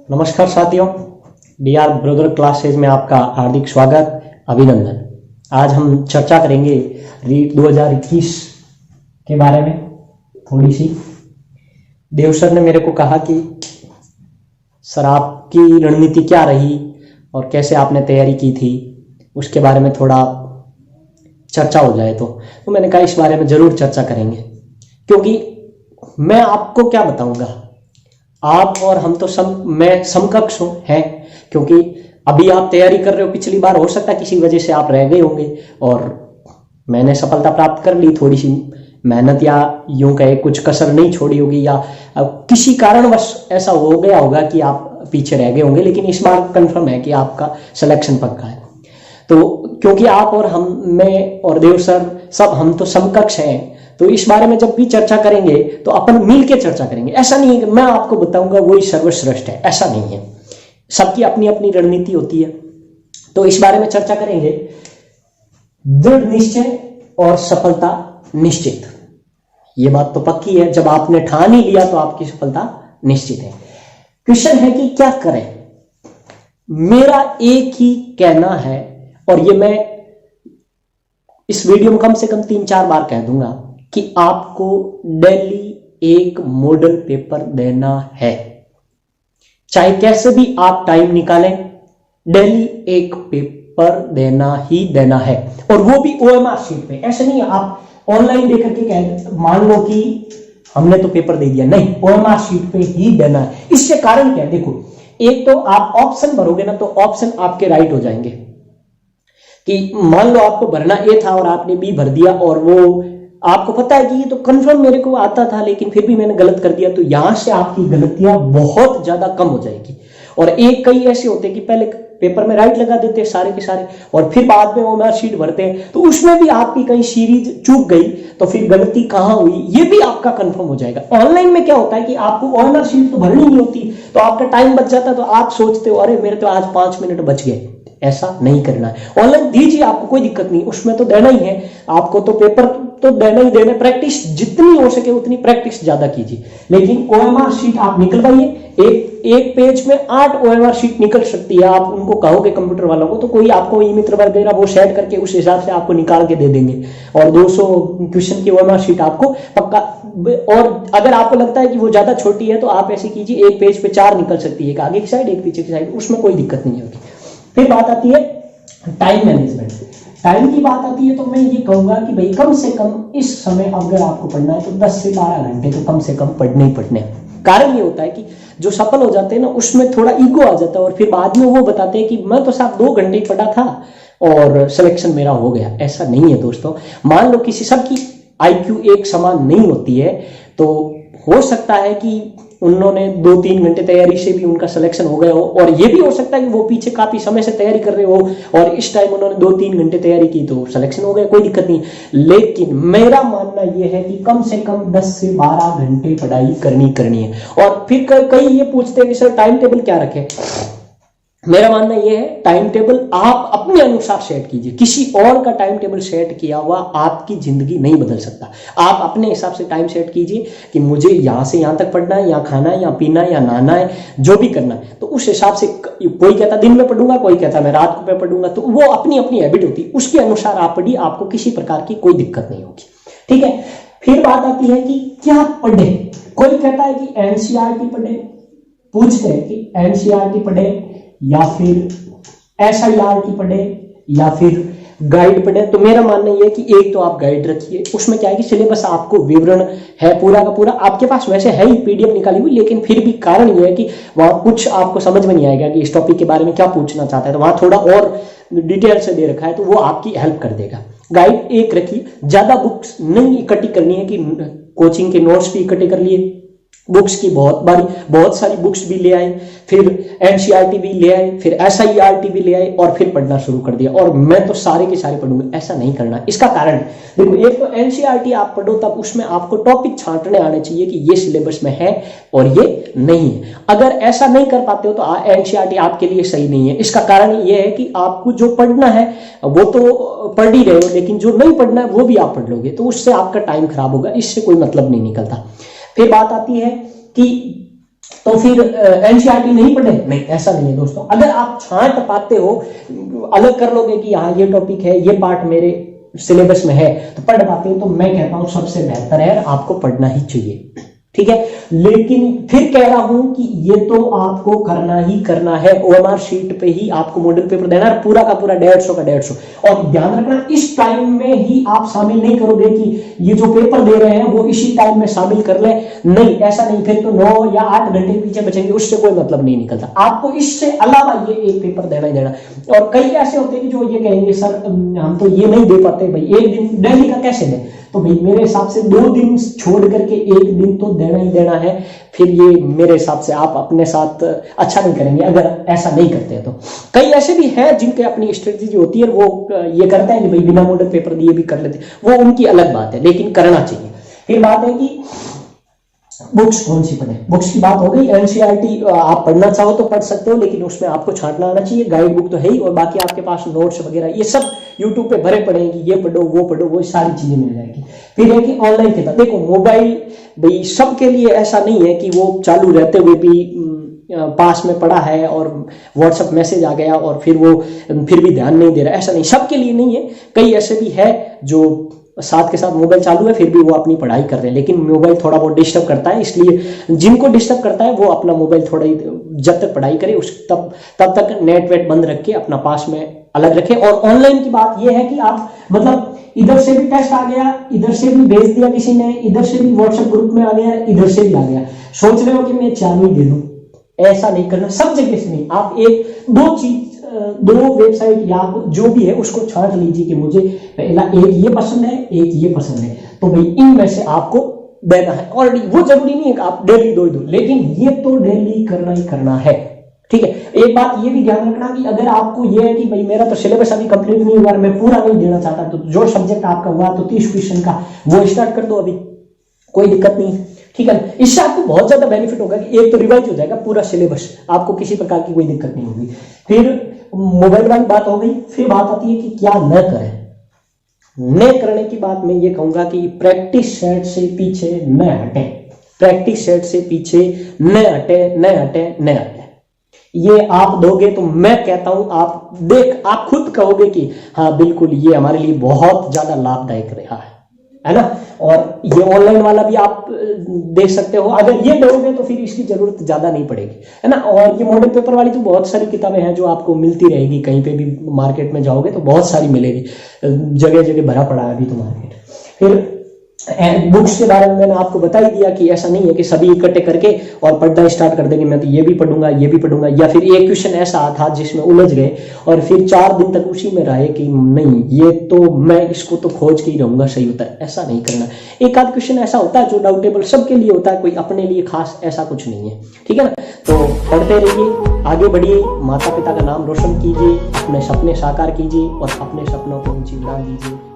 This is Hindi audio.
नमस्कार साथियों, डीआर ब्रदर क्लासेज में आपका हार्दिक स्वागत, अभिनंदन। आज हम चर्चा करेंगे रीट 2021 के बारे में थोड़ी सी। देव सर ने मेरे को कहा कि सर आपकी रणनीति क्या रही और कैसे आपने तैयारी की थी, उसके बारे में थोड़ा चर्चा हो जाए। तो मैंने कहा इस बारे में जरूर चर्चा करेंगे, क्योंकि मैं आपको क्या बताऊंगा, आप और हम तो मैं समकक्ष हूं हैं, क्योंकि अभी आप तैयारी कर रहे हो। पिछली बार हो सकता है किसी वजह से आप रह गए होंगे और मैंने सफलता प्राप्त कर ली। थोड़ी सी मेहनत या यूं कहे कुछ कसर नहीं छोड़ी होगी, या किसी कारणवश ऐसा हो गया होगा कि आप पीछे रह गए होंगे। लेकिन इस बार कंफर्म है कि आपका सिलेक्शन पक्का है। तो क्योंकि आप और हम, मैं और देव सर सब हम तो समकक्ष हैं, तो इस बारे में जब भी चर्चा करेंगे तो अपन मिलके चर्चा करेंगे। ऐसा नहीं है कि मैं आपको बताऊंगा वही सर्वश्रेष्ठ है, ऐसा नहीं है। सबकी अपनी अपनी रणनीति होती है। तो इस बारे में चर्चा करेंगे। दृढ़ निश्चय और सफलता निश्चित, ये बात तो पक्की है। जब आपने ठान ही लिया तो आपकी सफलता निश्चित है। क्वेश्चन है कि क्या करें। मेरा एक ही कहना है, और ये मैं इस वीडियो में कम से कम 3-4 बार कह दूंगा, कि आपको डेली एक मॉडल पेपर देना है। चाहे कैसे भी आप टाइम निकालें, डेली एक पेपर देना ही देना है। और वो भी ओएमआर शीट पे। ऐसे नहीं आप ऑनलाइन देकर के कह मान लो कि हमने तो पेपर दे दिया, नहीं, ओएमआर शीट पे ही देना है। इसके कारण क्या है, देखो, एक तो आप ऑप्शन भरोगे ना, तो ऑप्शन आपके राइट हो जाएंगे। कि मान लो आपको भरना ए था और आपने बी भर दिया, और वो आपको पता है कि ये तो कंफर्म मेरे को आता था, लेकिन फिर भी मैंने गलत कर दिया, तो यहां से आपकी गलतियां बहुत ज्यादा कम हो जाएगी। और कई ऐसे होते हैं कि पहले पेपर में राइट लगा देते हैं सारे के सारे, और फिर बाद में ओएमआर शीट भरते हैं, तो उसमें भी आपकी कहीं सीरीज चूक गई, तो फिर गलती कहां हुई ये भी आपका कंफर्म हो जाएगा। ऑनलाइन में क्या होता है कि आपको ओएमआर शीट तो भरनी नहीं होती, तो आपका टाइम बच जाता है, तो आप सोचते हो अरे मेरे तो आज 5 मिनट बच गए। ऐसा नहीं करना है। ऑनलाइन दीजिए, आपको कोई दिक्कत नहीं, उसमें तो देना ही है आपको, तो पेपर तो देना ही देना। प्रैक्टिस जितनी हो सके उतनी प्रैक्टिस ज्यादा कीजिए। लेकिन ओएमआर शीट आप निकलवाइए। एक पेज में 8 ओएमआर शीट निकल सकती है। आप उनको कहोगे कंप्यूटर वालों को, तो कोई आपको ई मित्र वगैरह वो सेट करके उस हिसाब से आपको निकाल के दे देंगे, और 200 क्वेश्चन की ओएमआर शीट आपको पक्का। और अगर आपको लगता है कि वो ज्यादा छोटी है, तो आप ऐसे कीजिए, एक पेज पे 4 निकल सकती है, एक आगे की साइड एक पीछे की साइड, उसमें कोई दिक्कत नहीं होगी। फिर बात आती है टाइम मैनेजमेंट। टाइम की बात आती है तो मैं ये कहूंगा कि भाई कम से कम इस समय अगर आपको पढ़ना है तो 10 से 12 घंटे तो कम से कम पढ़ने ही पढ़ने। कारण ये होता है कि जो सफल हो जाते हैं ना, उसमें थोड़ा ईगो आ जाता है, और फिर बाद में वो बताते हैं कि मैं तो साहब 2 घंटे ही पढ़ा था और सिलेक्शन मेरा हो गया। ऐसा नहीं है दोस्तों। मान लो किसी सबकी IQ एक समान नहीं होती है, तो हो सकता है कि उन्होंने 2-3 घंटे तैयारी से भी उनका सिलेक्शन हो गया हो, और ये भी हो सकता है कि वो पीछे काफी समय से तैयारी कर रहे हो और इस टाइम उन्होंने 2-3 घंटे तैयारी की तो सिलेक्शन हो गया, कोई दिक्कत नहीं। लेकिन मेरा मानना यह है कि कम से कम 10 से 12 घंटे पढ़ाई करनी है। और फिर कई ये पूछते हैं कि सर टाइम टेबल क्या रखें। मेरा मानना यह है, टाइम टेबल आप अपने अनुसार सेट कीजिए। किसी और का टाइम टेबल सेट किया हुआ आपकी जिंदगी नहीं बदल सकता। आप अपने हिसाब से टाइम सेट कीजिए कि मुझे यहां से यहां तक पढ़ना है, यहाँ खाना है, यहाँ पीना है, यहाँ नहाना है, जो भी करना है, तो उस हिसाब से। कोई कहता दिन में पढ़ूंगा, कोई कहता मैं रात को पढ़ूंगा, तो वो अपनी अपनी हैबिट होती है, उसके अनुसार आप पढ़िए, आपको किसी प्रकार की कोई दिक्कत नहीं होगी। ठीक है। फिर बात आती है कि क्या पढ़े। कोई कहता है कि एनसीईआरटी पढ़े, पूछते हैं कि एनसीईआरटी पढ़े या फिर SIRT पढ़े या फिर गाइड पढ़े। तो मेरा मानना यह है कि एक तो आप गाइड रखिए, उसमें क्या है कि सिलेबस आपको विवरण है पूरा का पूरा आपके पास, वैसे है ही PDF निकाली हुई, लेकिन फिर भी कारण यह है कि वहां कुछ आपको समझ में नहीं आएगा कि इस टॉपिक के बारे में क्या पूछना चाहता है, तो वहां थोड़ा और डिटेल से दे रखा है, तो वो आपकी हेल्प कर देगा। गाइड एक रखिए। ज्यादा बुक्स नहीं इकट्ठी करनी है कि कोचिंग के नोट्स भी इकट्ठे कर लिए, बुक्स की बहुत सारी बुक्स भी ले आए, फिर NCERT भी ले आए, फिर SIRT भी ले आए, और फिर पढ़ना शुरू कर दिया। और मैं तो सारे के सारे पढ़ूंगा, ऐसा नहीं करना। इसका कारण देखो, एक तो NCERT आप पढ़ो तब उसमें आपको टॉपिक छांटने आने चाहिए कि ये सिलेबस में है और ये नहीं है। अगर ऐसा नहीं कर पाते हो तो NCERT आपके लिए सही नहीं है। इसका कारण ये है कि आपको जो पढ़ना है वो तो पढ़ ही रहे हो, लेकिन जो नहीं पढ़ना है वो भी आप पढ़ लोगे, तो उससे आपका टाइम खराब होगा, इससे कोई मतलब नहीं निकलता। फिर बात आती है कि तो फिर एनसीईआरटी नहीं पढ़े, नहीं ऐसा नहीं है दोस्तों। अगर आप छांट पाते हो, अलग कर लोगे कि हाँ ये टॉपिक है, ये पार्ट मेरे सिलेबस में है, तो पढ़ पाते हो, तो मैं कहता हूं सबसे बेहतर है, आपको पढ़ना ही चाहिए, ठीक है। लेकिन फिर कह रहा हूं कि ये तो आपको करना ही करना है, ओएमआर शीट पे ही आपको मॉडल पेपर देना है, पूरा का पूरा 150 का 150। और ध्यान रखना, इस टाइम में ही आप शामिल नहीं करोगे कि ये जो पेपर दे रहे हैं वो इसी टाइम में शामिल कर ले, नहीं ऐसा नहीं, फिर तो 9 या 8 घंटे पीछे बचेंगे, उससे कोई मतलब नहीं निकलता। आपको इससे अलावा ये एक पेपर देना ही देना। और कई ऐसे होते हैं कि जो ये कहेंगे सर हम तो ये नहीं दे पाते, भाई एक दिन दिल्ली का कैसे दें, तो भाई मेरे हिसाब से 2 दिन छोड़ करके 1 दिन तो देना ही देना है। फिर ये मेरे हिसाब से आप अपने साथ अच्छा नहीं करेंगे अगर ऐसा नहीं करते हैं। तो कई ऐसे भी हैं जिनके अपनी स्ट्रेटेजी होती है, वो ये करते हैं कि भाई बिना मॉडल पेपर दिए भी कर लेते, वो उनकी अलग बात है, लेकिन करना चाहिए। फिर बात है कि बुक्स कौन सी पढ़े, बुक्स की बात हो गई। एनसीईआरटी आप पढ़ना चाहो तो पढ़ सकते हो, लेकिन उसमें आपको छांटना आना चाहिए। गाइड बुक तो है ही, और बाकी आपके पास नोट्स वगैरह ये सब यूट्यूब पे भरे पड़े हैं कि ये पढ़ो वो पढ़ो, वो सारी चीजें मिल जाएगी। फिर है कि ऑनलाइन किताब, देखो मोबाइल भाई सबके लिए ऐसा नहीं है कि वो चालू रहते हुए भी पास में पड़ा है और व्हाट्सएप मैसेज आ गया और फिर वो फिर भी ध्यान नहीं दे रहा, ऐसा नहीं, सबके लिए नहीं है। कई ऐसे भी है जो साथ के साथ मोबाइल चालू है फिर भी वो अपनी पढ़ाई कर रहे हैं, लेकिन मोबाइल थोड़ा बहुत डिस्टर्ब करता है, इसलिए जिनको डिस्टर्ब करता है वो अपना मोबाइल थोड़ा ही, जब तक पढ़ाई करे उस तब तक नेट वेट बंद रख के अपना पास में अलग रखे। और ऑनलाइन की बात ये है कि आप मतलब इधर से भी टेस्ट आ गया, इधर से भी भेज दिया किसी ने, इधर से भी व्हाट्सएप ग्रुप में आ गया, इधर से भी आ गया, सोच रहे हो कि मैं 4 ही दे दूं, ऐसा नहीं करना। सब जगह से नहीं, आप दो वेबसाइट या जो भी है उसको छांट लीजिए कि मुझे पहला एक ये पसंद है, एक ये पसंद है, तो भाई इनमें से आपको देना है। ऑलरेडी वो जरूरी नहीं है कि आप डेली दो ही दो, लेकिन ये तो डेली करना ही करना है, ठीक है। एक बात ये भी ध्यान रखना कि अगर आपको ये है कि भाई मेरा तो सिलेबस अभी कंप्लीट नहीं हुआ, मैं पूरा नहीं देना चाहता, तो जो सब्जेक्ट आपका हुआ तो 30 क्वेश्चन का वो स्टार्ट कर दो, अभी कोई दिक्कत नहीं है, ठीक है। इससे आपको बहुत ज्यादा बेनिफिट होगा कि एक तो रिवाइज हो जाएगा पूरा सिलेबस, आपको किसी प्रकार की कोई दिक्कत नहीं होगी। फिर मोबाइल वाली बात हो गई। फिर बात आती है कि क्या न करें। न करने की बात मैं ये कहूंगा कि प्रैक्टिस सेट से पीछे न हटे, प्रैक्टिस सेट से पीछे न हटे, न हटे, न हटे। ये आप दोगे तो मैं कहता हूं आप खुद कहोगे कि हाँ बिल्कुल ये हमारे लिए बहुत ज्यादा लाभदायक रहा है ना। और ये ऑनलाइन वाला भी आप देख सकते हो, अगर ये दोगे तो फिर इसकी जरूरत ज्यादा नहीं पड़ेगी, है ना। और ये मॉडल पेपर वाली तो बहुत सारी किताबें हैं जो आपको मिलती रहेगी, कहीं पे भी मार्केट में जाओगे तो बहुत सारी मिलेगी, जगह जगह भरा पड़ा है अभी तो मार्केट। फिर बुक्स के बारे में मैंने आपको बता ही दिया कि ऐसा नहीं है कि सभी इकट्ठे करके और पढ़ना स्टार्ट कर देंगे, मैं तो ये भी पढ़ूंगा ये भी पढ़ूंगा, या फिर एक क्वेश्चन ऐसा था जिसमें उलझ गए और फिर 4 दिन तक उसी में रहे कि नहीं ये तो मैं इसको तो खोज के ही रहूंगा, सही होता है, ऐसा नहीं करना। एक आध क्वेश्चन ऐसा होता है जो डाउटेबल सबके लिए होता है, कोई अपने लिए खास ऐसा कुछ नहीं है, ठीक है ना। तो पढ़ते रहिए, आगे बढ़िए, माता पिता का नाम रोशन कीजिए, अपने सपने साकार कीजिए और अपने सपनों को ऊंची उड़ान दीजिए।